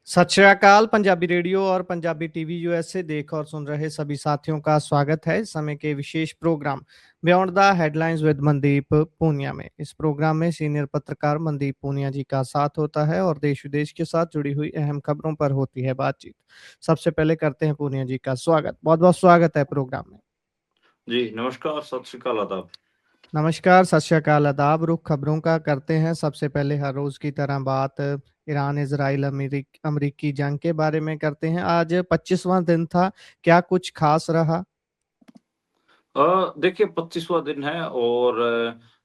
सत श्री अकाल पंजाबी रेडियो और पंजाबी टीवी यूएसए देख और सुन रहे सभी साथियों का स्वागत है इस समय के विशेष program beyond the headlines with Mandeep Punia में। इस प्रोग्राम में सीनियर पत्रकार मनदीप पूनिया जी का साथ होता है और देश विदेश के साथ जुड़ी हुई अहम खबरों पर होती है बातचीत। सबसे पहले करते हैं पूनिया जी का स्वागत। बहुत बहुत स्वागत है प्रोग्राम में। जी, नमस्कार, सत श्री अकाल, आदाब। नमस्कार, सत श्री अकाल, आदाब। रुख खबरों का करते हैं। सबसे पहले हर रोज की तरह बात ईरान इजराइल अमेरिकी जंग के बारे में करते हैं। आज 25वां दिन था, क्या कुछ खास रहा? देखिए 25वां दिन है और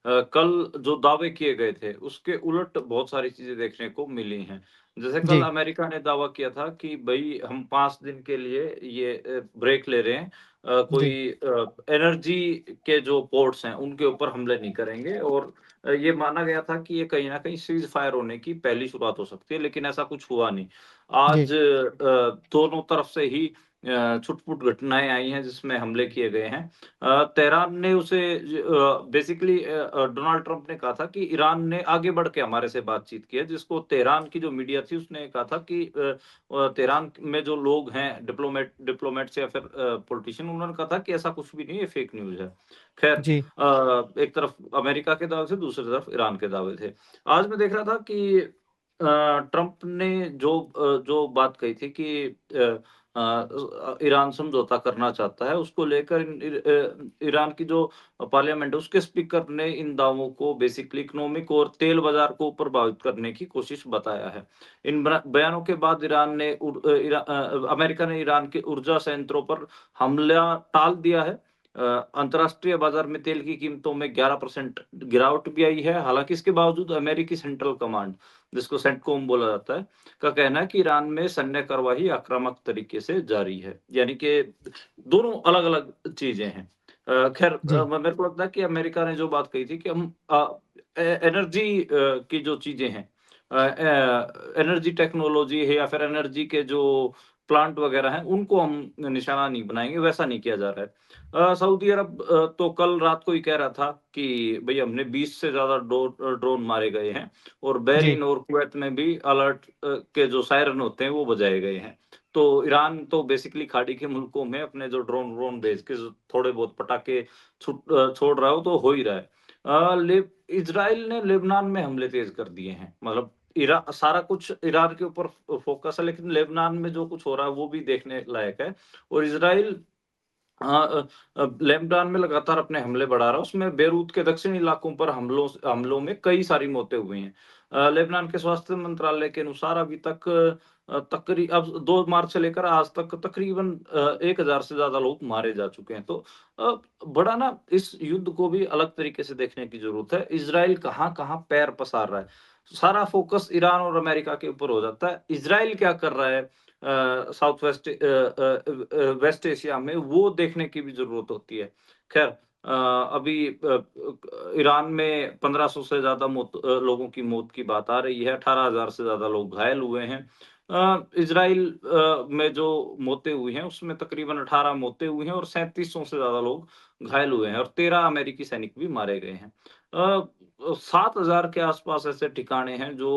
कल जो दावे किए गए थे, उसके उलट बहुत सारी चीज़ें देखने को मिली हैं। जैसे कल जी, अमेरिका ने दावा किया था कि भई हम 5 दिन के लिए ये ब्रेक ले रहे हैं। जी, कोई एनर्जी के जो पोर्ट्स हैं, उनके ऊपर हमले नहीं करेंगे और ये माना गया था कि ये कहीं न कहीं सीज़ फायर होने की पहली शुरुआत हो सकती है, लेकिन ऐसा कुछ हुआ नहीं। जी, आज दोनों तरफ से ही छुट-पुट घटनाएँ आई हैं, जिसमें हमले किए गए हैं। तेहरान ने उसे बेसिकली डोनाल्ड ट्रंप ने कहा था कि ईरान ने आगे बढ़ के हमारे से बातचीत की है, जिसको तेहरान की जो मीडिया थी उसने कहा था कि तेहरान में जो लोग हैं डिप्लोमेट्स या फिर पॉलिटिशियन उन्होंने कहा था कि ऐसा कुछ भी नहीं है, फेक न्यूज़ है। ख़ैर जी, एक तरफ अमेरिका के दावे थे, दूसरी तरफ ईरान के दावे थे। आज मैं देख रहा था कि ट्रंप ने जो बात कही थी कि ईरान समझौता करना चाहता है, उसको लेकर ईरान की जो पार्लियामेंट है, उसके स्पीकर ने इन दावों को बेसिकली इकोनॉमिक और तेल बाज़ार को प्रभावित करने की कोशिश बताया है। इन बयानों के बाद अमेरिका ने ईरान के ऊर्जा संयंत्रों पर हमला टाल दिया है। अंतर्राष्ट्रीय बाज़ार में तेल की कीमतों में 11% गिरावट भी आई है। हालाँकि इसके बावजूद अमेरिकी सेंट्रल कमांड, जिसको सेंटकॉम बोला जाता है, का कहना है कि ईरान में सैन्य कार्यवाही आक्रामक तरीके से जारी है। यानी कि दोनों अलग-अलग चीज़ें हैं। ख़ैर जी, मेरे को लगता है कि अमेरिका ने जो बात कही थी कि हम एनर्जी की जो चीज़ें हैं, एनर्जी टेक्नोलॉजी है या फिर एनर्जी के जो प्लांट वग़ैरह हैं, उनको हम निशाना नहीं बनाएँगे, वैसा नहीं किया जा रहा है। सऊदी अरब तो कल रात को ही कह रहा था कि भई हमने 20 से ज़्यादा ड्रोन मारे गए हैं और जी, बहरीन और कुवैत में भी अलर्ट के जो सायरन होते हैं वो बजाए गए हैं। तो ईरान तो बेसिकली खाड़ी के मुल्कों में अपने जो ड्रोन व्रोन भेज के थोड़े बहुत पटाखे छोड़ रहा है, वो तो हो ही रहा है। अ, ले इज़राइल ने लेबनान में हमले तेज़ कर दिए हैं। मतलब सारा कुछ ईरान के ऊपर फ़ोकस है, लेकिन लेबनान में जो कुछ हो रहा है वो भी देखने लायक है और इज़राइल लेबनान में लगातार अपने हमले बढ़ा रहा है, उसमें बेरूत के दक्षिणी इलाकों पर हमलों में कई सारी मौतें हुई हैं। लेबनान के स्वास्थ्य मंत्रालय के अनुसार अभी तक अब 2 मार्च से लेकर आज तक तकरीबन 1000 से ज़्यादा लोग मारे जा चुके हैं। तो अ, बड़ा ना इस युद्ध को भी अलग तरीके से देखने की ज़रूरत है। इज़राइल कहाँ-कहाँ पैर पसार रहा है। सारा फ़ोकस ईरान और अमेरिका के ऊपर हो जाता है। इज़राइल क्या कर रहा है साउथ वेस्ट वेस्ट एशिया में, वो देखने की भी ज़रूरत होती है। ख़ैर अभी ईरान में 1500 से ज़्यादा लोगों की मौत की बात आ रही है, 18,000 से ज़्यादा लोग घायल हुए हैं। इज़राइल में जो मौतें हुई हैं, उसमें तकरीबन 18 मौतें हुई हैं और 3700 से ज़्यादा लोग घायल हुए हैं और 13 अमेरिकी सैनिक भी मारे गए हैं। 7,000 के आस-पास ऐसे ठिकाने हैं जो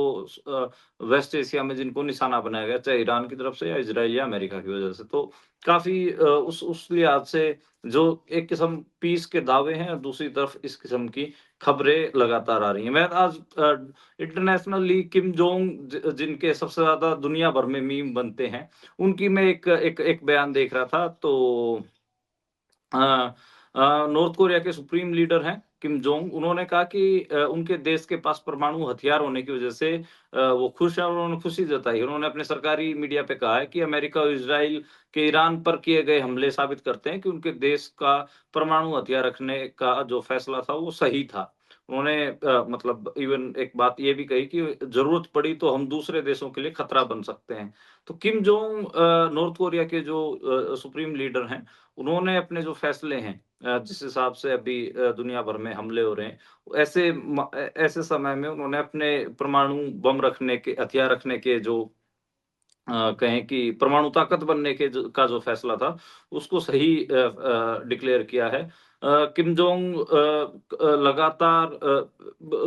वेस्ट एशिया में जिनको निशाना बनाया गया, चाहे ईरान की तरफ से या इज़राइल या अमेरिका की वजह से। तो काफ़ी उस लिहाज से जो एक किस्म पीस के दावे हैं और दूसरी तरफ इस किस्म की खबरें लगातार आ रही हैं। मैं आज इंटरनेशनली किम जोंग जिनके सबसे ज़्यादा दुनिया भर में मीम बनते हैं, उनकी मैं एक बयान देख रहा था तो अ नॉर्थ कोरिया के सुप्रीम लीडर हैं किम जोंग, उन्होंने कहा कि उनके देश के पास परमाणु हथियार होने की वजह से वो खुश हैं और उन्होंने खुशी जताई। उन्होंने अपने सरकारी मीडिया पे कहा है कि अमेरिका और इज़राइल के ईरान पर किए गए हमले साबित करते हैं कि उनके देश का परमाणु हथियार रखने का जो फैसला था, वो सही था। उन्होंने मतलब इवन एक बात ये भी कही कि ज़रूरत पड़ी तो हम दूसरे देशों के लिए खतरा बन सकते हैं। तो किम जोंग नॉर्थ कोरिया के जो सुप्रीम लीडर हैं, उन्होंने अपने जो फैसले हैं जिस हिसाब से अभी दुनिया भर में हमले हो रहे हैं, ऐसे समय में उन्होंने अपने परमाणु बम रखने के हथियार रखने के जो कहें कि परमाणु ताकत बनने के जो फैसला था, उसको सही डिक्लेयर किया है। किम जोंग लगातार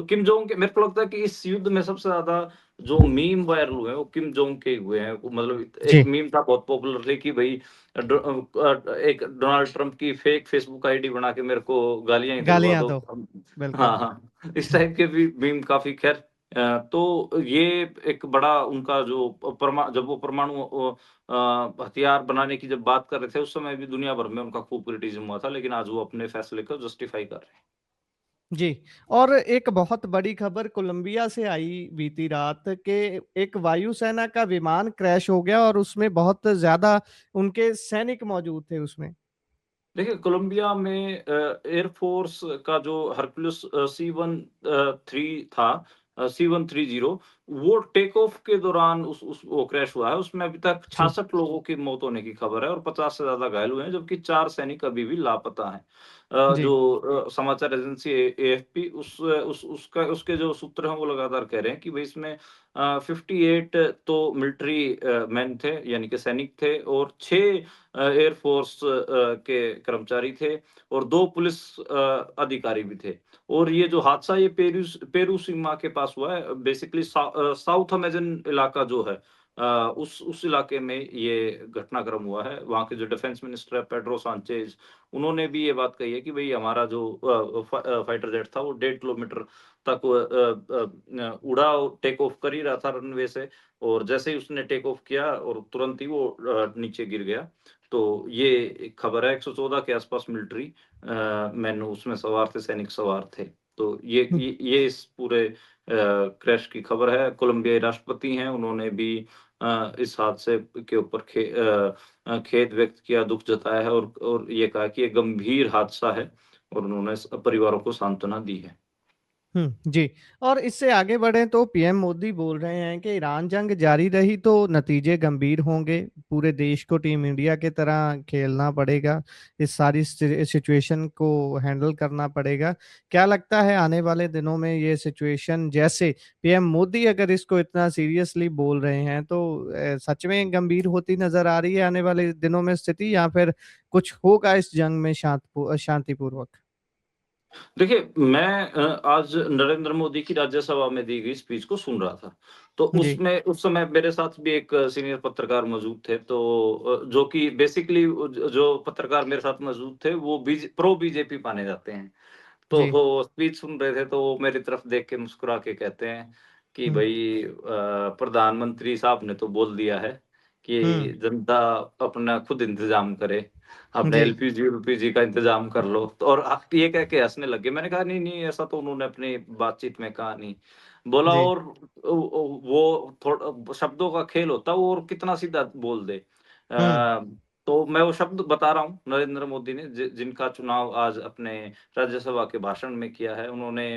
किम जोंग के मेरे को लगता है कि इस युद्ध में सबसे ज़्यादा जो मीम वायरल हुए हैं वो किम जोंग के हुए हैं। मतलब जी, एक मीम था बहुत पॉपुलर थे कि भाई एक डोनाल्ड ट्रंप की फेक फेसबुक आईडी बना के मेरे को गालियां ही दिलवा गालियाँ दो। दो, बिल्कुल। हाँ हाँ, इस टाइप के भी मीम काफी। खैर, तो ये एक बड़ा उनका जो जब वो परमाणु हथियार बनाने की जब बात कर रहे थे, उस समय भी दुनिया भर में उनका खूब क्रिटिसिज्म हुआ था, लेकिन आज वो अपने फैसले को जस्टिफाई कर रहे हैं। जी, और एक बहुत बड़ी खबर कोलंबिया से आई बीती रात के, एक वायुसेना का विमान क्रैश हो गया और उसमें बहुत ज़्यादा उनके सैनिक मौजूद थे उसमें। देखिए, कोलंबिया में एयरफ़ोर्स का जो हरक्युलिस C-130 था, C-130, वो टेक ऑफ के दौरान उस वो क्रैश हुआ है। उसमें अभी तक जी, 66 लोगों की मौत होने की खबर है और 50 से ज़्यादा घायल हुए हैं, जबकि 4 सैनिक अभी भी लापता हैं। जी। जो समाचार एजेंसी AFP उसका उसके जो सूत्र हैं, वो लगातार कह रहे हैं कि भई इसमें 58 तो मिलिट्री मैन थे, यानी कि सैनिक थे, और 6 एयरफ़ोर्स के कर्मचारी थे, और 2 पुलिस अधिकारी भी थे। और ये जो हादसा ये पेरू सीमा के पास हुआ है। बेसिकली साउथ अमेज़न इलाका जो है, उस इलाके में ये घटनाक्रम हुआ है। वहाँ के जो डिफेंस मिनिस्टर है पेड्रो सांचेज़, उन्होंने भी ये बात कही है कि भई हमारा जो फाइटर जेट था वो 1.5 किलोमीटर तक उड़ा, टेक ऑफ कर ही रहा था रनवे से, और जैसे ही उसने टेक ऑफ किया और तुरंत ही वो नीचे गिर गया। तो ये एक खबर है। 114 के आसपास मिलिट्री मैन उसमें सवार थे, सैनिक सवार थे। तो हुँ, ये इस पूरे क्रैश की खबर है। कोलंबियाई राष्ट्रपति हैं, उन्होंने भी इस हादसे के ऊपर खेद व्यक्त किया, दुःख जताया है, और ये कहा कि ये गंभीर हादसा है, और उन्होंने परिवारों को सांत्वना दी है। जी। और इससे आगे बढ़ें तो पीएम मोदी बोल रहे हैं कि ईरान जंग जारी रही तो नतीजे गंभीर होंगे। पूरे देश को टीम इंडिया की तरह खेलना पड़ेगा। इस सारी सिचुएशन को हैंडल करना पड़ेगा। क्या लगता है आने वाले दिनों में ये सिचुएशन, जैसे पीएम मोदी अगर इसको इतना सीरियसली बोल रहे हैं तो सच में गंभीर होती नज़र आ रही है आने वाले दिनों में स्थिति, या फिर कुछ होगा इस जंग में शांतिपूर्वक? देखिए, मैं आज नरेंद्र मोदी की राज्यसभा में दी गई स्पीच को सुन रहा था। तो जी, उसमें उस समय मेरे साथ भी एक सीनियर पत्रकार मौजूद थे। तो जो कि बेसिकली जो पत्रकार मेरे साथ मौजूद थे, वो प्रो बीजेपी माने जाते हैं। तो जी। वो स्पीच सुन रहे थे, तो वो मेरी तरफ देख के मुस्कुरा के कहते हैं कि हुँ, भई प्रधानमंत्री साहब ने तो बोल दिया है हुँ। कि जनता अपना खुद इंतज़ाम करे, अपने जी। एलपीजी-वेलपीजी का इंतज़ाम कर लो। तो और आप ये कह के हँसने लगे। मैंने कहा नहीं, नहीं, ऐसा तो उन्होंने अपनी बातचीत में कहा नहीं। बोला, जी। और वो थोड़ा शब्दों का खेल होता है, वो और कितना सीधा बोल दे। हुँ, तो मैं वो शब्द बता रहा हूँ, नरेंद्र मोदी ने जिनका चुनाव आज अपने राज्यसभा के भाषण में किया है। उन्होंने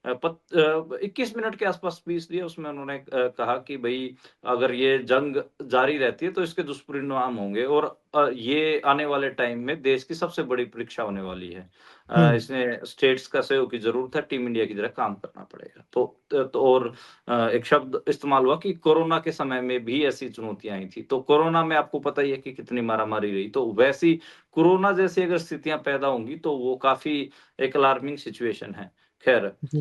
21 मिनट के आसपास स्पीच दी है। उसमें उन्होंने कहा कि भई अगर ये जंग जारी रहती है तो इसके दुष्परिणाम होंगे, और ये आने वाले टाइम में देश की सबसे बड़ी परीक्षा होने वाली है। हुँ। इसमें स्टेट्स का सहयोग की ज़रूरत है, टीम इंडिया की तरह काम करना पड़ेगा। तो और एक शब्द इस्तेमाल हुआ कि कोरोना के समय में भी ऐसी चुनौतियाँ आई थी। तो कोरोना में आपको पता ही है कि कितनी मारामारी रही। तो वैसी कोरोना जैसी अगर स्थितियाँ पैदा होंगी तो वो काफ़ी एक अलार्मिंग सिचुएशन है। ख़ैर, जी।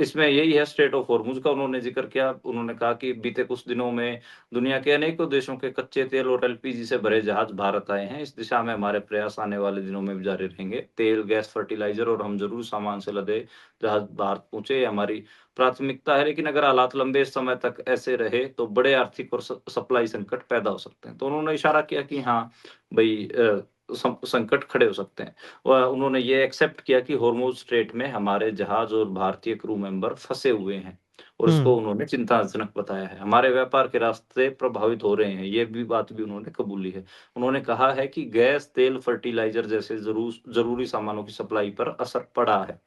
इसमें यही है, स्ट्रेट ऑफ हॉर्मुज़ का उन्होंने ज़िक्र किया। उन्होंने कहा कि बीते कुछ दिनों में दुनिया के अनेकों देशों के कच्चे तेल और एलपीजी से भरे जहाज़ भारत आए हैं। इस दिशा में हमारे प्रयास आने वाले दिनों में भी जारी रहेंगे। तेल, गैस, फर्टिलाइज़र और हम ज़रूरी सामान से लदे जहाज़ भारत पहुँचे, ये हमारी प्राथमिकता है। लेकिन अगर हालात लंबे समय तक ऐसे रहे तो बड़े आर्थिक और सप्लाई संकट पैदा हो सकते हैं। तो उन्होंने इशारा किया कि हाँ, भई संकट खड़े हो सकते हैं। उन्होंने ये एक्सेप्ट किया कि हॉर्मुज़ स्ट्रेट में हमारे जहाज़ और भारतीय क्रू मेंबर फँसे हुए हैं, और हुँ, इसको उन्होंने चिंताजनक बताया है। हमारे व्यापार के रास्ते प्रभावित हो रहे हैं, ये भी बात भी उन्होंने कबूली है। उन्होंने कहा है कि गैस, तेल, फर्टिलाइज़र जैसे ज़रूरी सामानों की सप्लाई पर असर पड़ा है।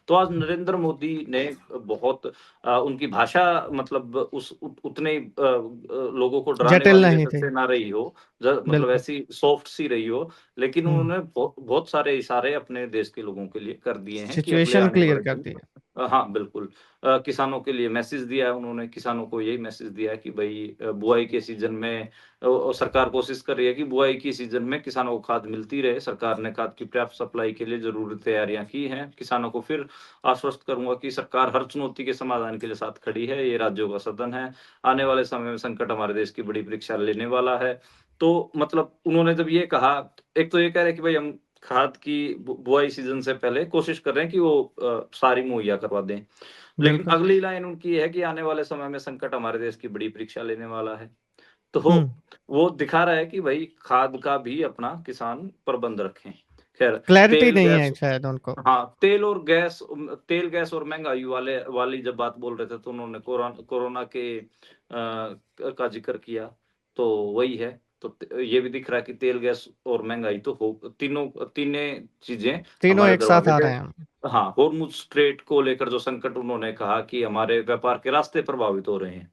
तो आज नरेंद्र मोदी ने बहुत उनकी भाषा, मतलब उस उतने लोगों को डराने जटिल वाली नहीं जैसे थे। से ना रही हो, मतलब बिल्कुल। ऐसी सॉफ्ट सी रही हो, लेकिन हुँ, उन्होंने बहुत सारे इशारे अपने देश के लोगों के लिए कर दिए हैं कि अगले सिचुएशन आने क्लियर वाले कर दिन दी है। हाँ, बिल्कुल। किसानों के लिए मैसेज दिया है उन्होंने, किसानों को यही मैसेज दिया है कि भई बुआई के सीज़न में सरकार कोशिश कर रही है कि बुआई की सीज़न में किसानों को खाद मिलती रहे। सरकार ने खाद की पर्याप्त सप्लाई के लिए ज़रूरी तैयारियाँ की हैं। किसानों को फिर आश्वस्त करूँगा कि सरकार हर चुनौती के समाधान के लिए साथ खड़ी है, ये राज्यों का सदन है। आने वाले समय में संकट हमारे देश की बड़ी परीक्षा लेने वाला है। तो मतलब उन्होंने जब ये कहा, एक तो ये कह रहे हैं कि भई हम खाद की बुआई सीज़न से पहले कोशिश कर रहे हैं कि वो सारी मुहैया करवा दें। लेकिन बिल्कुल। अगली लाइन उनकी ये है कि आने वाले समय में संकट हमारे देश की बड़ी परीक्षा लेने वाला है। तो हुँ, वो दिखा रहा है कि भई खाद का भी अपना किसान प्रबंध रखें। ख़ैर क्लैरिटी तेल, नहीं गैस, है शायद उनको। हाँ, तेल, गैस और महँगाई वाली जब बात बोल रहे थे तो उन्होंने कोरोना के का ज़िक्र किया, तो वही है। तो ये भी दिख रहा है कि तेल, गैस और महँगाई तो तीनें चीज़ें तीनों हमारे एक साथ दरवाज़े आ पे। रहे हैं। हाँ, हॉर्मुज़ स्ट्रेट को लेकर जो संकट उन्होंने कहा कि हमारे व्यापार के रास्ते प्रभावित हो रहे हैं।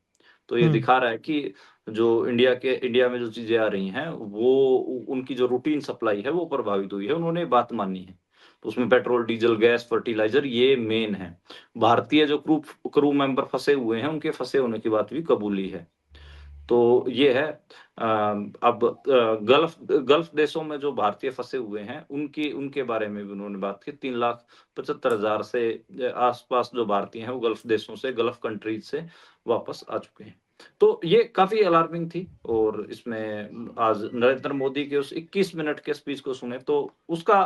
तो ये हुँ, दिखा रहा है कि जो इंडिया में जो चीज़ें आ रही हैं, वो उनकी जो रूटीन सप्लाई है, वो प्रभावित हुई है। उन्होंने ये बात मानी है। तो उसमें पेट्रोल, डीज़ल, गैस, फर्टिलाइज़र ये मेन है। भारतीय जो क्रू मेंबर फँसे हुए हैं, उनके फँसे होने की बात भी कबूली है। तो ये है। अब गल्फ़ देशों में जो भारतीय फँसे हुए हैं, उनके बारे में भी उन्होंने बात की। 3,75,000 से आस-पास जो भारतीय हैं, वो गल्फ़ देशों से, गल्फ़ कंट्रीज़ से वापस आ चुके हैं। तो ये काफ़ी अलार्मिंग थी और इसमें आज नरेंद्र मोदी के उस 21 मिनट के स्पीच को सुने तो उसका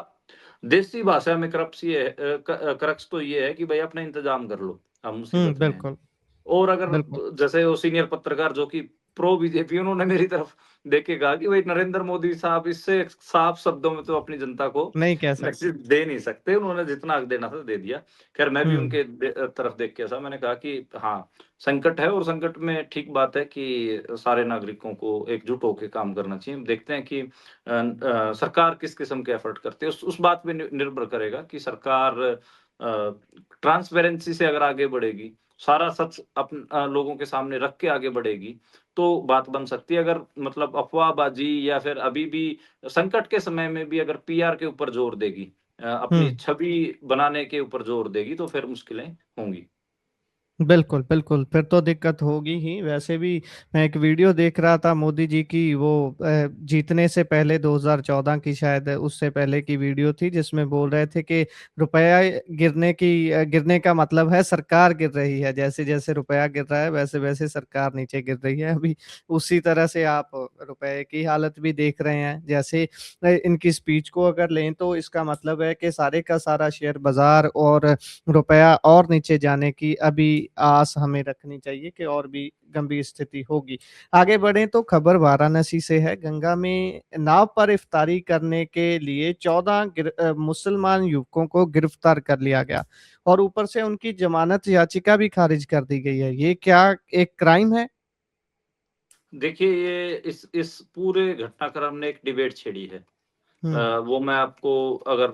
देसी भाषा में क्रक्स तो ये है कि भई अपना इंतज़ाम कर लो, हम हुँ, मुसीबत में हैं। बिल्कुल, और अगर बिल्कुल। जैसे वो सीनियर पत्रकार जो कि प्रो बीजेपी, उन्होंने मेरी तरफ देख के कहा कि भाई नरेंद्र मोदी साहब इससे साफ शब्दों में तो अपनी जनता को नहीं कह सकते। मैसेज दे नहीं सकते। उन्होंने जितना हक देना था दे दिया। खैर मैं भी हुँ, उनके तरफ देख के ऐसा मैंने कहा कि हाँ, संकट है और संकट में ठीक बात है कि सारे नागरिकों को एकजुट होके काम करना चाहिए। देखते हैं कि सरकार किस किस्म के एफर्ट करती है। उस बात पे निर्भर करेगा कि सरकार ट्रांसपेरेंसी से अगर आगे बढ़ेगी, सारा सच लोगों के सामने रख के आगे बढ़ेगी, तो बात बन सकती है। अगर मतलब अफ़वाहबाज़ी या फिर अभी भी संकट के समय में भी अगर पीआर के ऊपर ज़ोर देगी, हुँ। अपनी छवि बनाने के ऊपर ज़ोर देगी, तो फिर मुश्किलें होंगी। बिल्कुल, बिल्कुल, फिर तो दिक्कत होगी ही। वैसे भी मैं एक वीडियो देख रहा था मोदी जी की, वो जीतने से पहले 2014 की, शायद उससे पहले की वीडियो थी, जिसमें बोल रहे थे कि रुपया गिरने का मतलब है सरकार गिर रही है। जैसे-जैसे रुपया गिर रहा है, वैसे-वैसे सरकार नीचे गिर रही है। अभी उसी तरह से आप रुपए की हालत भी देख रहे हैं। जैसे इनकी स्पीच को अगर लें तो इसका मतलब है कि सारे का सारा शेयर बाज़ार और रुपया और नीचे जाने की अभी आस हमें रखनी चाहिए कि और भी गंभीर स्थिति होगी। आगे बढ़ें तो खबर वाराणसी से है। गंगा में नाव पर इफ्तारी करने के लिए 14 मुसलमान युवकों को गिरफ्तार कर लिया गया और ऊपर से उनकी जमानत याचिका भी खारिज कर दी गई है। ये क्या एक क्राइम है? देखिए, ये इस पूरे घटनाक्रम ने एक डिबेट छेड़ी है। हुँ, वो मैं आपको अगर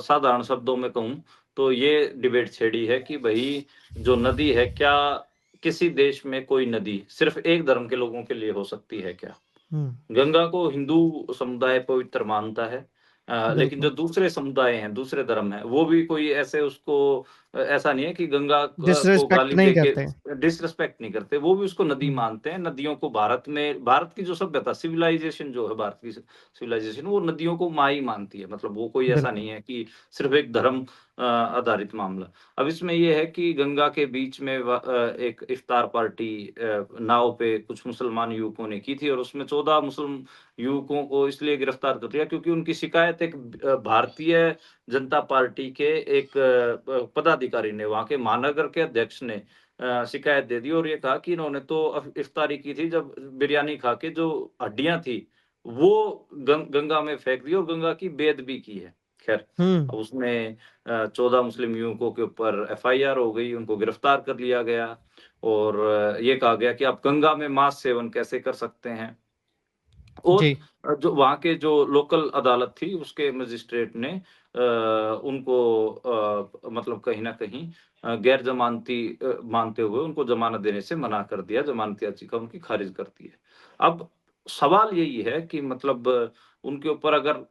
साधारण शब्दों में कहूँ, तो ये डिबेट छेड़ी है कि भई जो नदी है, क्या किसी देश में कोई नदी सिर्फ़ एक धर्म के लोगों के लिए हो सकती है क्या? हुँ, गंगा को हिंदू समुदाय पवित्र मानता है। लेकिन जो बिल्कुल। दूसरे समुदाय हैं, दूसरे धर्म हैं, वो भी कोई ऐसे उसको ऐसा नहीं है कि गंगा को डिसरिस्पेक्ट गाली नहीं देके करते। डिसरिस्पेक्ट नहीं करते। वो भी उसको नदी हुँ, मानते हैं। नदियों को भारत की जो सभ्यता, सिविलाइज़ेशन जो है भारत की सिविलाइज़ेशन, वो नदियों को माँ ही मानती है। मतलब वो कोई ऐसा बिल्कुल। नहीं है कि सिर्फ़ एक धर्म आधारित मामला। अब इसमें ये है कि गंगा के बीच में एक इफ्तार पार्टी नाव पे कुछ मुसलमान युवकों ने की थी और उसमें 14 मुस्लिम युवकों को इसलिए गिरफ्तार कर लिया क्योंकि उनकी शिकायत एक भारतीय जनता पार्टी के एक पदाधिकारी ने, वहाँ के महानगर के अध्यक्ष ने शिकायत दे दी और ये कहा कि इन्होंने तो इफ्तारी की थी जब बिरयानी खा के जो हड्डियाँ थी, वो गंगा में फेंक दी और गंगा की बेअदबी की है। ख़ैर, हुँ, अब उसमें 14 मुस्लिम युवकों के ऊपर एफआईआर हो गई, उनको गिरफ्तार कर लिया गया और ये कहा गया कि आप गंगा में मांस सेवन कैसे कर सकते हैं? और जी। जो वहाँ के जो लोकल अदालत थी, उसके मजिस्ट्रेट ने उनको मतलब कहीं न कहीं गैर ज़मानती मानते हुए उनको ज़मानत देने से मना कर दिया, ज़मानत याचिका उनकी खारिज कर दी है। अब सवाल यही है कि मतलब उनके ऊपर अगर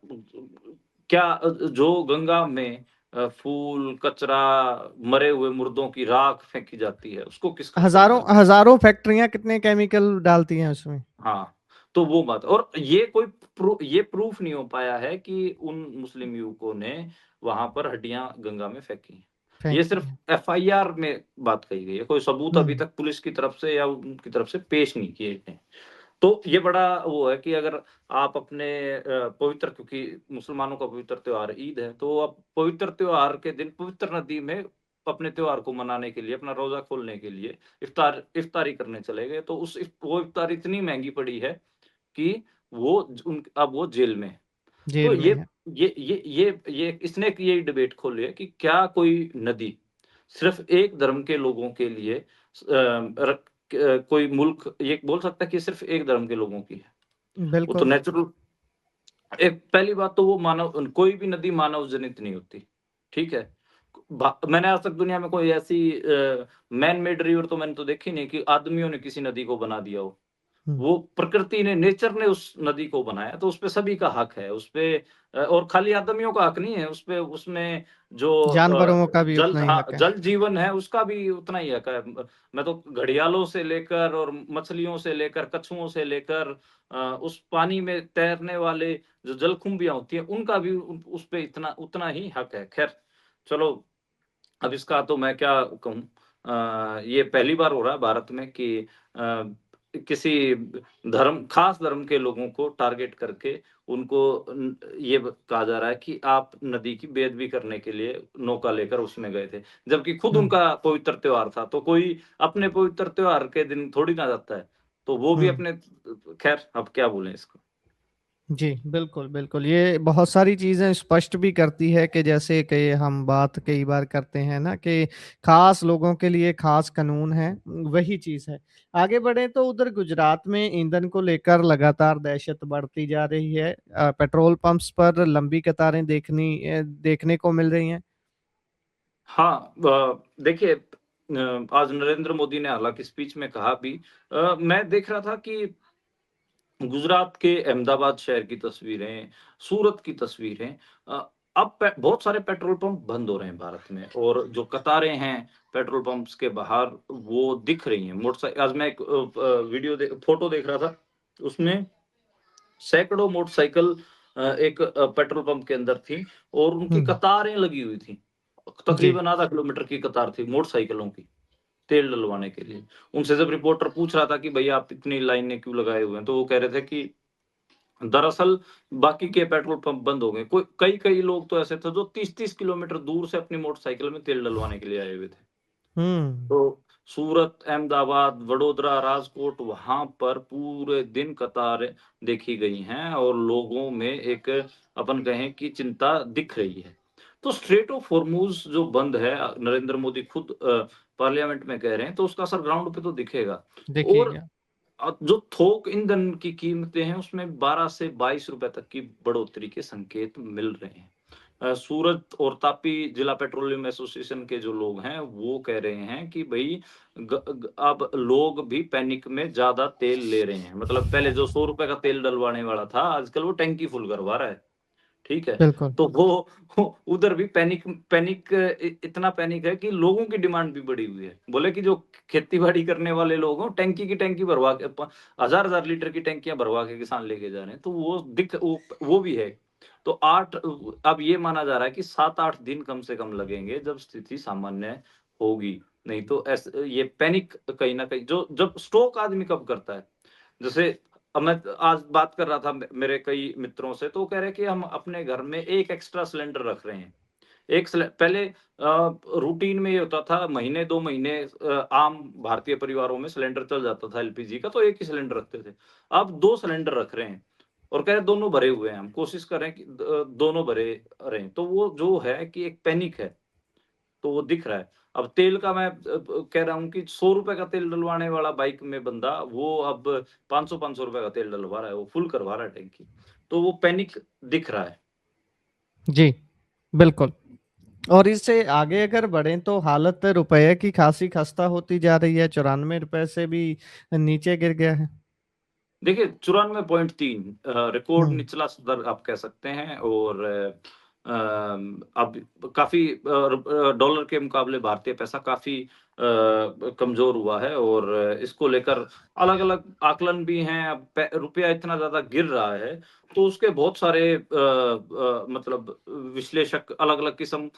क्या जो गंगा में फूल, कचरा, मरे हुए मुर्दों की राख फेंकी जाती है, उसको किस कंट्री में हजारों रखा? हजारों फैक्ट्रियां कितने केमिकल डालती हैं उसमें। हाँ, तो वो बात और ये कोई ये प्रूफ नहीं हो पाया है कि उन मुस्लिम युवकों ने वहाँ पर हड्डियाँ गंगा में फेंकी हैं। ये फेंकी सिर्फ़ हैं। एफआईआर में बात कही गई है, कोई सबूत अभी हम्म। तक पुलिस की तरफ से या उनकी तरफ से पेश नहीं किए गए। तो ये बड़ा वो है कि अगर आप अपने पवित्र क्योंकि मुसलमानों का पवित्र त्योहार ईद है, तो आप पवित्र त्योहार के दिन पवित्र नदी में अपने त्योहार को मनाने के लिए, अपना रोज़ा खोलने के लिए इफ्तारी करने चले गए, तो वो इफ्तार इतनी महँगी पड़ी है कि अब वो जेल में है। तो जेल में है। ये इसने यही डिबेट खोली है कि क्या कोई नदी सिर्फ़ एक धर्म के लोगों के लिए कोई मुल्क ये बोल सकता है कि सिर्फ़ एक धर्म के लोगों की है? वो तो बिल्कुल। नेचुरल एक पहली बात तो वो कोई भी नदी मानव जनित नहीं होती, ठीक है? मैंने आज तक दुनिया में कोई ऐसी मैन मेड रिवर तो मैंने तो देखी नहीं कि आदमियों ने किसी नदी को बना दिया हो। हम्म। वो प्रकृति ने नेचर ने उस नदी को बनाया, तो उसपे सभी का हक है। उसपे और खाली आदमियों का हक नहीं है, उसपे उसमें जो जानवरों का भी उतना ही हक है। जल जीवन है, उसका भी उतना ही हक है। मैं तो घड़ियालों से लेकर और मछलियों से लेकर, कछुओं से लेकर उस पानी में तैरने वाले जो जलकुंभियाँ होती हैं, उनका भी उसपे इतना उतना ही हक है। ख़ैर, चलो अब इसका तो मैं क्या कहूँ ये पहली बार हो रहा है भारत में कि किसी खास धर्म के लोगों को टारगेट करके उनको ये कहा जा रहा है कि आप नदी की बेअदबी करने के लिए नौका लेकर उसमें गए थे। जबकि खुद हम्म। उनका पवित्र त्योहार था, तो कोई अपने पवित्र त्योहार के दिन थोड़ी ना जाता है। तो वो भी हम्म। अपने खैर अब क्या बोलें इसको। जी बिल्कुल बिल्कुल, ये बहुत सारी चीजें स्पष्ट भी करती है कि जैसे कि हम बात कई बार करते हैं ना कि खास लोगों के लिए खास कानून है, वही चीज है। आगे बढ़े तो उधर गुजरात में ईंधन को लेकर लगातार दहशत बढ़ती जा रही है। पेट्रोल पंप्स पर लंबी कतारें देखने को मिल रही हैं। हाँ, देखिए आज नरेंद्र मोदी ने हालाँकि स्पीच में कहा भी मैं देख रहा था कि गुजरात के अहमदाबाद शहर की तस्वीरें, सूरत की तस्वीरें अब बहुत सारे पेट्रोल पंप बंद हो रहे हैं भारत में और जो कतारें हैं पेट्रोल पंप्स के बाहर वो दिख रही हैं। आज मैं एक फ़ोटो देख रहा था, उसमें सैकड़ों मोटरसाइकिल एक पेट्रोल पंप के अंदर थी और उनकी हम्म। कतारें लगी हुई थी। जी। तकरीबन आधा किलोमीटर की कतार थी मोटरसाइकिलों की, तेल डलवाने के लिए। उनसे जब रिपोर्टर पूछ रहा था कि भैया आप इतनी लाइनें क्यों लगाए हुए हैं? तो वो कह रहे थे कि दरअसल बाकी के पेट्रोल पंप बंद हो गए। कोई कई-कई लोग तो ऐसे थे जो 30-30 किलोमीटर दूर से अपनी मोटरसाइकिल में तेल डलवाने के लिए आए हुए थे। हम्म। तो सूरत, अहमदाबाद, वडोदरा, राजकोट वहाँ पर पूरे दिन कतारें देखी गई हैं और लोगों में एक अपन कहें कि चिंता दिख रही है। तो स्ट्रेट ऑफ हॉर्मुज़ जो बंद है नरेंद्र मोदी खुद पार्लियामेंट में कह रहे हैं, तो उसका असर ग्राउंड पे तो दिखेगा। और देखिएगा। जो थोक ईंधन की कीमतें हैं, उसमें 12 से ₹22 तक की बढ़ोतरी के संकेत मिल रहे हैं। सूरत और तापी जिला पेट्रोलियम एसोसिएशन के जो लोग हैं, वो कह रहे हैं कि भई ग ग अब लोग भी पैनिक में ज़्यादा तेल ले रहे हैं। मतलब पहले जो ₹100 का तेल डलवाने वाला था, आजकल वो टैंकी फुल करवा रहा है। ठीक है? बिल्कुल। तो वो उधर भी पैनिक पैनिक इतना पैनिक है कि लोगों की डिमांड भी बढ़ी हुई है। बोले कि जो खेती-बाड़ी करने वाले लोग हों, टैंकी की टैंकी भरवा के हज़ार-हज़ार लीटर की टैंकियाँ भरवा के किसान लेके जा रहे हैं। तो वो भी है। तो अब ये माना जा रहा है कि 7-8 दिन कम से कम लगेंगे जब स्थिति सामान्य होगी। नहीं तो ये पैनिक कहीं न कहीं जो जब स्टॉक आदमी कब करता है? जैसे अब मैं आज बात कर रहा था मेरे कई मित्रों से, तो वो कह रहे हैं कि हम अपने घर में 1 एक्स्ट्रा सिलेंडर रख रहे हैं। एक सिले पहले रूटीन में ये होता था महीने 2 महीने आम भारतीय परिवारों में सिलेंडर चल जाता था एलपीजी का, तो 1 ही सिलेंडर रखते थे। अब 2 सिलेंडर रख रहे हैं और कह रहे हैं दोनों भरे हुए हैं हम, कोशिश कर रहे हैं कि दोनों भरे रहें। तो वो जो है कि एक पैनिक है। तो वो दिख रहा है। अब तेल का मैं कह रहा हूँ कि ₹100 का तेल डलवाने वाला बाइक में बंदा वो अब 500-500 का तेल डलवा रहा है, वो फुल करवा रहा है टैंकी। तो वो पैनिक दिख रहा है। जी बिल्कुल। और इससे आगे अगर बढ़ें तो हालत रुपये की खासी खस्ता होती जा रही है, 94 रुपए से भी नीचे गिर गया है। देखिए 94.3 रिकॉर्ड हम्म। निचला दर आप कह सकते हैं और अब काफ़ी डॉलर के मुकाबले भारतीय पैसा काफ़ी कमज़ोर हुआ है और इसको लेकर अलग-अलग आकलन भी हैं। अब पै रुपया इतना ज़्यादा गिर रहा है, तो उसके बहुत सारे मतलब विश्लेषक अलग-अलग किस्म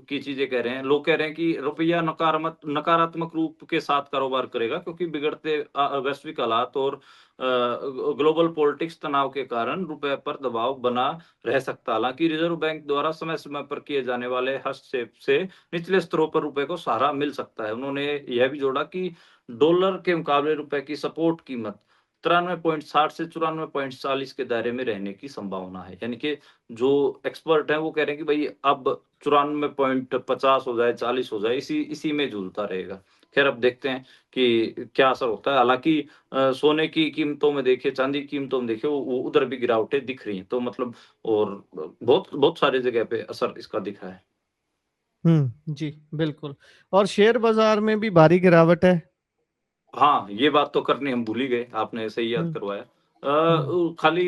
की चीज़ें कह रहे हैं। लोग कह रहे हैं कि रुपया नकारात्मक रूप के साथ कारोबार करेगा क्योंकि बिगड़ते वैश्विक हालात और ग्लोबल पॉलिटिक्स तनाव के कारण रुपए पर दबाव बना रह सकता है। हालाँकि रिज़र्व बैंक द्वारा समय-समय पर किए जाने वाले हस्तक्षेप से निचले स्तरों पर रुपए को सहारा मिल सकता है। उन्होंने यह भी जोड़ा कि डॉलर के मुकाबले रुपए की सपोर्ट कीमत 93.60 से 94.40 के दायरे में रहने की संभावना है। यानी कि जो एक्सपर्ट हैं वो कह रहे हैं कि भई अब 94.50 हो जाए, 40 हो जाए, इसी इसी में झूलता रहेगा। ख़ैर अब देखते हैं कि क्या असर होता है। हालाँकि सोने की कीमतों में देखिए, चाँदी की कीमतों में देखिए वो उधर भी गिरावटें दिख रही हैं। तो मतलब और बहुत बहुत सारी जगह पे असर इसका दिख रहा है। जी, बिल्कुल। और शेयर बाज़ार में भी भारी गिरावट है। हाँ, ये बात तो करनी हम भूल ही गए, आपने सही याद हुँ, करवाया। हुँ, खाली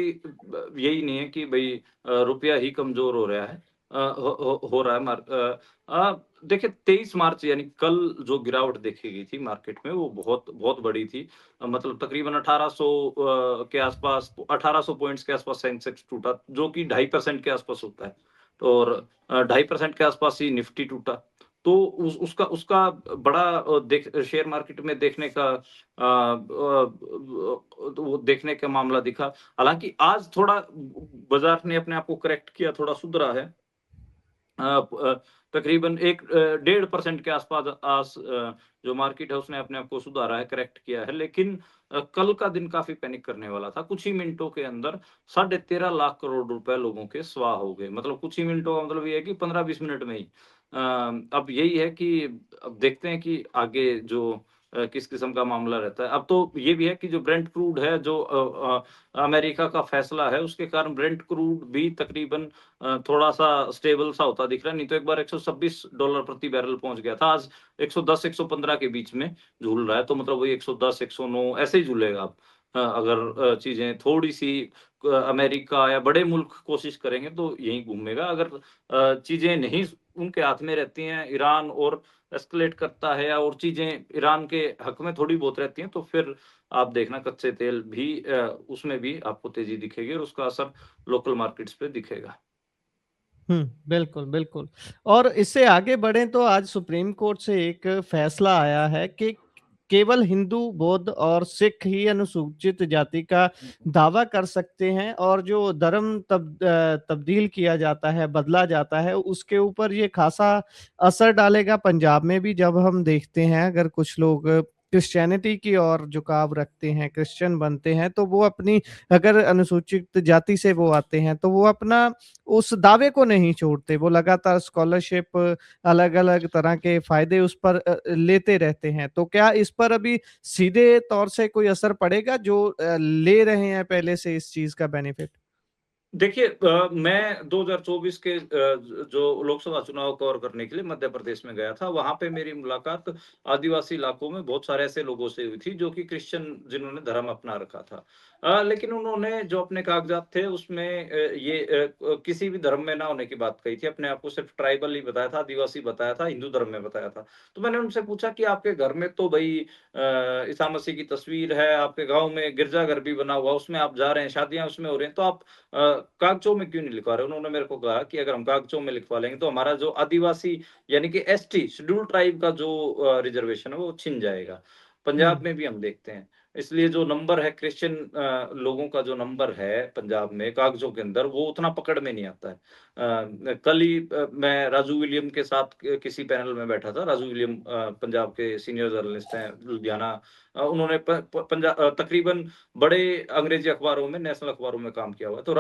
यही नहीं है कि भई रुपया ही कमज़ोर हो रहा है। हो रहा है देखिए 23 मार्च यानी कल जो गिरावट देखी गई थी मार्केट में वो बहुत बहुत बड़ी थी। मतलब तकरीबन 1800 के आसपास 1800 पॉइंट्स के आसपास सेंसेक्स टूटा, जो कि 2.5% के आसपास होता है। तो और 2.5% के आसपास ही निफ्टी टूटा। तो उसका उसका बड़ा शेयर मार्केट में देखने का तो वो देखने का मामला दिखा। हालाँकि आज थोड़ा बाज़ार ने अपने आप को करेक्ट किया, थोड़ा सुधरा है। तकरीबन 1.5% के आसपास जो मार्केट है उसने अपने आप को सुधारा है, करेक्ट किया है। लेकिन कल का दिन काफ़ी पैनिक करने वाला था। कुछ ही मिनटों के अंदर साढ़े 13 लाख करोड़ रुपए लोगों के स्वाह हो गए। मतलब कुछ ही मिनटों का मतलब ये है कि 15-20 मिनट में ही। अब यही है कि अब देखते हैं कि आगे जो किस किस्म का मामला रहता है। अब तो ये भी है कि जो ब्रेंट क्रूड है, जो अमेरिका का फैसला है, उसके कारण ब्रेंट क्रूड भी तकरीबन थोड़ा-सा स्टेबल सा होता दिख रहा है, नहीं तो एक बार $126 प्रति बैरल पहुँच गया था। आज 110-115 के बीच में झूल रहा है, तो मतलब वही 110, 109 ऐसे ही झूलेगा अब। अगर चीज़ें थोड़ी-सी अमेरिका या बड़े मुल्क कोशिश करेंगे तो यहीं घूमेगा। अगर चीज़ें नहीं उनके हाथ में रहती हैं, ईरान और एस्केलेट करता है और चीज़ें ईरान के हक में थोड़ी बहुत रहती हैं, तो फिर आप देखना कच्चे तेल भी उसमें भी आपको तेज़ी दिखेगी और उसका असर लोकल मार्केट्स पे दिखेगा। बिल्कुल, बिल्कुल। और इससे आगे बढ़ें तो आज सुप्रीम कोर्ट से एक फैसला आया है कि केवल हिंदू, बौद्ध और सिख ही अनुसूचित जाति का दावा कर सकते हैं और जो धर्म तब्दील किया जाता है, बदला जाता है, उसके ऊपर ये ख़ासा असर डालेगा। पंजाब में भी जब हम देखते हैं अगर कुछ लोग क्रिश्चियनिटी की ओर झुकाव रखते हैं, क्रिश्चियन बनते हैं, तो वो अपनी अगर अनुसूचित जाति से वो आते हैं, तो वो अपना उस दावे को नहीं छोड़ते, वो लगातार स्कॉलरशिप अलग-अलग तरह के फ़ायदे उस पर लेते रहते हैं। तो क्या इस पर अभी सीधे तौर से कोई असर पड़ेगा जो ले रहे हैं पहले से इस चीज़ का बेनिफिट? देखिए मैं 2024 के जो लोकसभा चुनाव कवर करने के लिए मध्य प्रदेश में गया था, वहाँ पे मेरी मुलाकात आदिवासी इलाकों में बहुत सारे ऐसे लोगों से हुई थी, जो कि क्रिश्चियन जिन्होंने धर्म अपना रखा था। लेकिन उन्होंने जो अपने कागज़ात थे उसमें किसी भी धर्म में ना होने की बात कही थी, अपने आप को सिर्फ़ ट्राइबल ही बताया था, आदिवासी बताया था, हिंदू धर्म में बताया था। तो मैंने उनसे पूछा कि आपके घर में तो भई ईसा मसीह की तस्वीर है, आपके गाँव में गिरजाघर भी बना हुआ, उसमें आप जा रहे हैं, शादियाँ उसमें हो रही हैं, तो आप कागज़ों में क्यों नहीं लिखवा रहे? उन्होंने मेरे को कहा कि अगर हम कागज़ों में लिखवा लेंगे तो हमारा जो आदिवासी यानी कि एसटी शेड्यूल्ड ट्राइब का जो रिज़र्वेशन है वो छिन जाएगा। हुँ, पंजाब में भी हम देखते हैं। इसलिए जो नंबर है क्रिश्चियन लोगों का जो नंबर है पंजाब में कागज़ों के अंदर वो उतना पकड़ में नहीं आता है। कल ही मैं राजू विलियम के साथ किसी पैनल में बैठा था। राजू विलियम पंजाब के सीनियर जर्नलिस्ट हैं लुधियाना। उन्होंने तकरीबन बड़े अंग्रेजी अखबारों में, नेशनल अखबारों में काम किया हुआ है। तो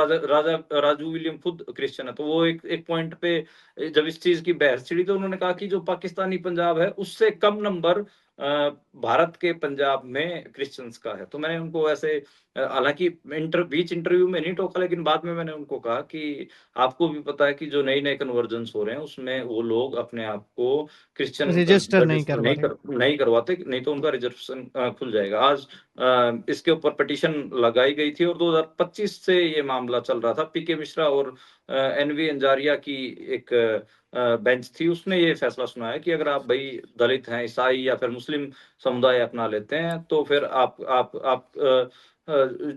राजू विलियम खुद क्रिश्चियन है, तो वो एक एक पॉइंट पे जब इस चीज़ की बहस छिड़ी तो उन्होंने कहा कि जो पाकिस्तानी पंजाब है, उससे कम नंबर भारत के पंजाब में क्रिश्चियंस का है। तो मैंने उनको ऐसे हालाँकि बीच इंटरव्यू में नहीं टोका, लेकिन बाद में मैंने उनको कहा कि आपको भी पता है कि जो नए-नए कन्वर्जन्स हो रहे हैं, उसमें वो लोग अपने आप को क्रिश्चियन रजिस्टर नहीं रजिस्टर करवा रहे। नहीं करवाते, नहीं तो उनका रिज़र्वेशन खुल जाएगा। आज इसके ऊपर पिटीशन लगाई गई थी और 2025 से ये मामला चल रहा था। पीके मिश्रा और एनवी अंजारिया की एक बेंच थी, उसने ये फैसला सुनाया कि अगर आप भई दलित हैं, ईसाई या फिर मुस्लिम समुदाय अपना लेते हैं, तो फिर आप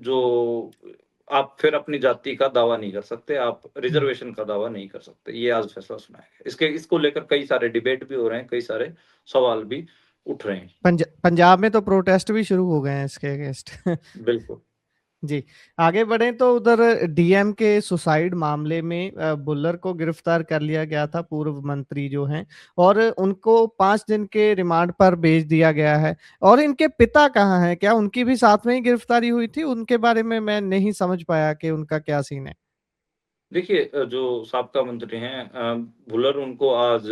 जो आप फिर अपनी जाति का दावा नहीं कर सकते, आप हुँ। रिज़र्वेशन का दावा नहीं कर सकते। ये आज फैसला सुनाया गया। इसको लेकर कई सारे डिबेट भी हो रहे हैं, कई सारे सवाल भी उठ रहे हैं। पंजाब में तो प्रोटेस्ट भी शुरू हो गए हैं इसके अगेंस्ट। बिल्कुल। जी, आगे बढ़ें तो उधर डीएम के सुसाइड मामले में भुल्लर को गिरफ्तार कर लिया गया था, पूर्व मंत्री जो हैं, और उनको 5 दिन के रिमांड पर भेज दिया गया है। और इनके पिता कहाँ हैं? क्या उनकी भी साथ में ही गिरफ्तारी हुई थी? उनके बारे में मैं नहीं समझ पाया कि उनका क्या सीन है? देखिए जो साबका मंत्री हैं भुल्लर, उनको आज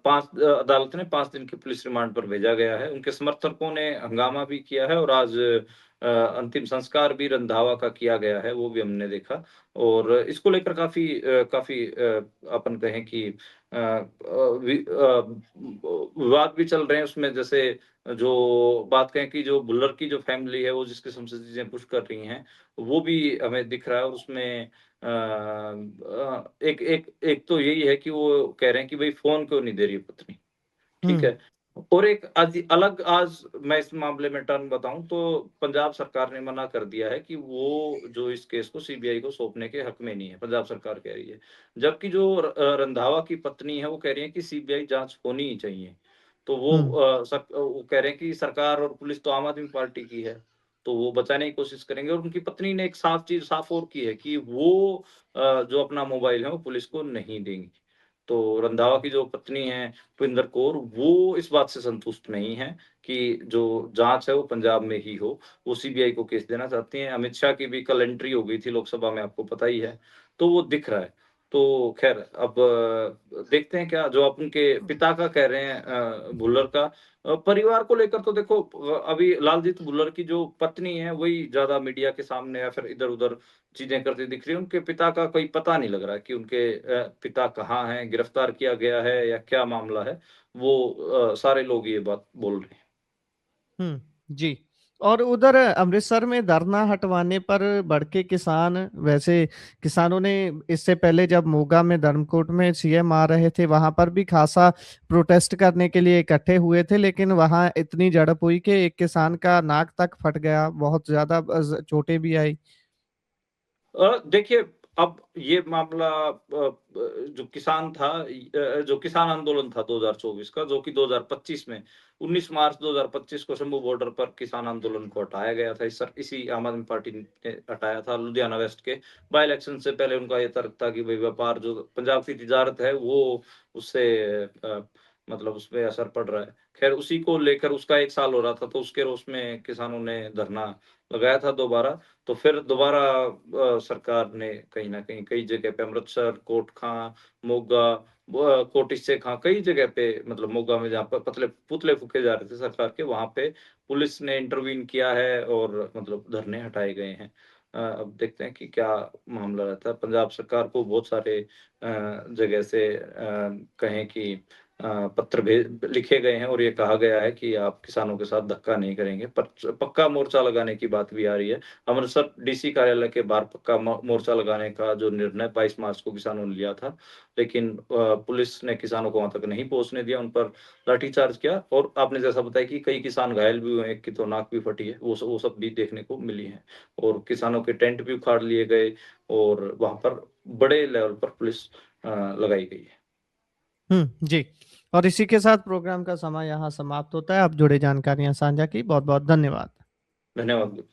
5 अदालत ने 5 दिन की पुलिस रिमांड पर भेजा गया है। उनके समर्थकों ने हंगामा भी किया है और आज अंतिम संस्कार भी रंधावा का किया गया है, वो भी हमने देखा। और इसको लेकर काफ़ी अपन कहें कि विवाद भी चल रहे हैं उसमें। जैसे जो बात कहें कि जो भुल्लर की जो फैमिली है, वो जिस किस्म से चीज़ें पुश कर रही हैं, वो भी हमें दिख रहा है। और उसमें एक एक एक तो यही है कि वो कह रहे हैं कि भई फ़ोन क्यों नहीं दे रही है पत्नी, ठीक हुँ, है? और एक अलग आज मैं इस मामले में टर्न बताऊँ तो पंजाब सरकार ने मना कर दिया है कि वो जो इस केस को सीबीआई को सौंपने के हक में नहीं है, पंजाब सरकार कह रही है। जबकि जो रंधावा की पत्नी है, वो कह रही है कि सीबीआई जाँच होनी ही चाहिए। तो हुँ, वो कह रहे हैं कि सरकार और पुलिस तो आम आदमी पार्टी की है, तो वो बचाने की कोशिश करेंगे। और उनकी पत्नी ने एक साफ चीज़ साफ और की है कि वो जो अपना मोबाइल है, वो पुलिस को नहीं देंगी। तो रंधावा की जो पत्नी हैं भूपिंदर कौर, वो इस बात से संतुष्ट नहीं हैं कि जो जाँच है वो पंजाब में ही हो, वो सीबीआई को केस देना चाहती हैं। अमित शाह की भी कल एंट्री हो गई थी लोकसभा में, आपको पता ही है, तो वो दिख रहा है। तो ख़ैर अब देखते हैं क्या जो आप उनके पिता का कह रहे हैं भुल्लर का परिवार को लेकर तो देखो अभी लालजीत भुल्लर की जो पत्नी है, वही ज़्यादा मीडिया के सामने या फिर इधर-उधर चीज़ें करती दिख रही है। उनके पिता का कोई पता नहीं लग रहा है कि उनके पिता कहाँ हैं, गिरफ्तार किया गया है या क्या मामला है। वो सारे लोग ये बात बोल रहे हैं। हुँ, जी। और उधर अमृतसर में धरना हटवाने पर भड़के किसान, वैसे किसानों ने इससे पहले जब मोगा में धर्मकोट में सीएम आ रहे थे, वहाँ पर भी खासा प्रोटेस्ट करने के लिए इकट्ठे हुए थे, लेकिन वहाँ इतनी झड़प हुई कि एक किसान का नाक तक फट गया, बहुत ज़्यादा चोटें भी आई। देखिए अब ये मामला जो किसान था जो किसान आंदोलन था 2024 का, जो कि 2025 में 19 मार्च 2025 को शंभू बॉर्डर पर किसान आंदोलन को हटाया गया था। इसी आम आदमी पार्टी ने हटाया था लुधियाना वेस्ट के बाय इलेक्शन से पहले। उनका ये तर्क था कि भई व्यापार जो पंजाब की तिजारत है वो उससे मतलब उसपे असर पड़ रहा है। ख़ैर उसी को लेकर उसका 1 साल हो रहा था, तो उसके रोष में किसानों ने धरना लगाया था दोबारा। तो फिर दोबारा सरकार ने कहीं न कहीं कई जगह पे अमृतसर, कोटखां, मोगा, कोटी से खां कई जगह पे मतलब मोगा में जहाँ पर पुतले फूँके जा रहे थे सरकार के, वहाँ पे पुलिस ने इंटरवीन किया है और मतलब धरने हटाए गए हैं। अब देखते हैं कि क्या मामला रहता है। पंजाब सरकार को बहुत सारे जगह से कहें कि पत्र लिखे गए हैं और ये कहा गया है कि आप किसानों के साथ धक्का नहीं करेंगे। पक्का मोर्चा लगाने की बात भी आ रही है। अमृतसर डीसी कार्यालय के बाहर पक्का मोर्चा लगाने का जो निर्णय 22 मार्च को किसानों ने लिया था, लेकिन पुलिस ने किसानों को वहाँ तक नहीं पहुँचने दिया, उन पर लाठीचार्ज किया और आपने जैसा बताया कि कई किसान घायल भी हुए हैं, एक की तो नाक भी फटी है, वो सब भी देखने को मिली है। और किसानों के टेंट भी उखाड़ लिए गए और वहाँ पर बड़े लेवल पर पुलिस लगाई गई है। हुँ, जी। और इसी के साथ प्रोग्राम का समय यहाँ समाप्त होता है। आप जुड़े जानकारियाँ साझा की, बहुत-बहुत धन्यवाद। धन्यवाद।